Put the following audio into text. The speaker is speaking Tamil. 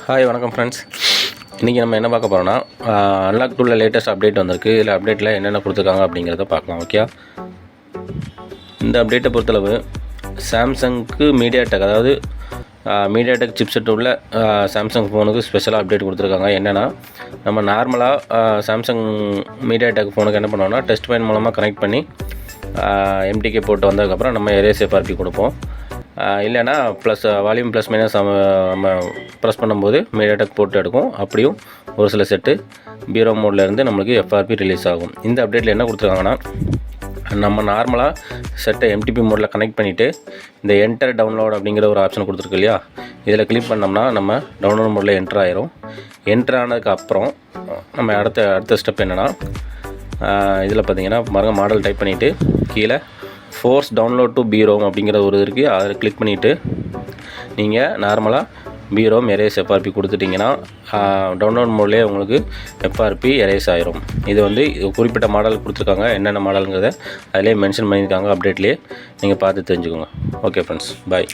ஹாய் வணக்கம் ஃப்ரெண்ட்ஸ். இன்றைக்கி நம்ம என்ன பார்க்க போகிறோன்னா அன்லாக் டூலில் லேட்டஸ்ட் அப்டேட் வந்திருக்கு. இதில் அப்டேட்டில் என்னென்ன கொடுத்துருக்காங்க அப்படிங்கிறத பார்க்கலாம். ஓகே, இந்த அப்டேட்டை பொறுத்தளவு சாம்சங்க்கு மீடியாடெக், அதாவது மீடியாடெக் சிப்செட் உள்ள சாம்சங் ஃபோனுக்கு ஸ்பெஷலாக அப்டேட் கொடுத்துருக்காங்க. என்னென்னா, நம்ம நார்மலாக சாம்சங் மீடியாடெக் ஃபோனுக்கு என்ன பண்ணுவோம்னா, டெஸ்ட் பாயிண்ட் மூலமாக கனெக்ட் பண்ணி எம்டிகே போட்டு வந்ததுக்கப்புறம் நம்ம எரேஸ் எஃப்ஆர்பி கொடுப்போம். இல்லைன்னா வால்யூம் ப்ளஸ் மைனஸ் நம்ம ப்ரெஸ் பண்ணும்போது மீடியாடெக் போட்டு எடுக்கும். அப்படியும் ஒரு சில செட்டு பீரோ மோட்லேருந்து நம்மளுக்கு எஃப்ஆர்பி ரிலீஸ் ஆகும். இந்த அப்டேட்டில் என்ன கொடுத்துருக்காங்கன்னா, நம்ம நார்மலாக செட்டை எம்டிபி மோடில் கனெக்ட் பண்ணிவிட்டு இந்த என்டர் டவுன்லோட் அப்படிங்கிற ஒரு ஆப்ஷன் கொடுத்துருக்கு இல்லையா, இதில் கிளிக் பண்ணோம்னா நம்ம டவுன்லோட் மோடில் என்ட்ரு ஆயிரும். என்ட்ரு ஆனதுக்கப்புறம் நம்ம அடுத்த ஸ்டெப் என்னென்னா, இதில் பார்த்தீங்கன்னா மாடல் டைப் பண்ணிவிட்டு கீழே ஃபோர்ஸ் டவுன்லோட் டு பீரோம் அப்படிங்கிற ஒரு இருக்குது. அதில் கிளிக் பண்ணிவிட்டு நீங்கள் நார்மலாக பீரோம் எரேஸ் எஃப்ஆர்பி கொடுத்துட்டிங்கன்னா டவுன்லோட் மோட்லேயே உங்களுக்கு எஃப்ஆர்பி எரேஸ் ஆயிரும். இது குறிப்பிட்ட மாடல் கொடுத்துருக்காங்க. என்னென்ன மாடலுங்கிறத அதிலே மென்ஷன் பண்ணியிருக்காங்க அப்டேட்லேயே, நீங்கள் பார்த்து தெரிஞ்சுக்கோங்க. ஓகே ஃப்ரெண்ட்ஸ், பாய்.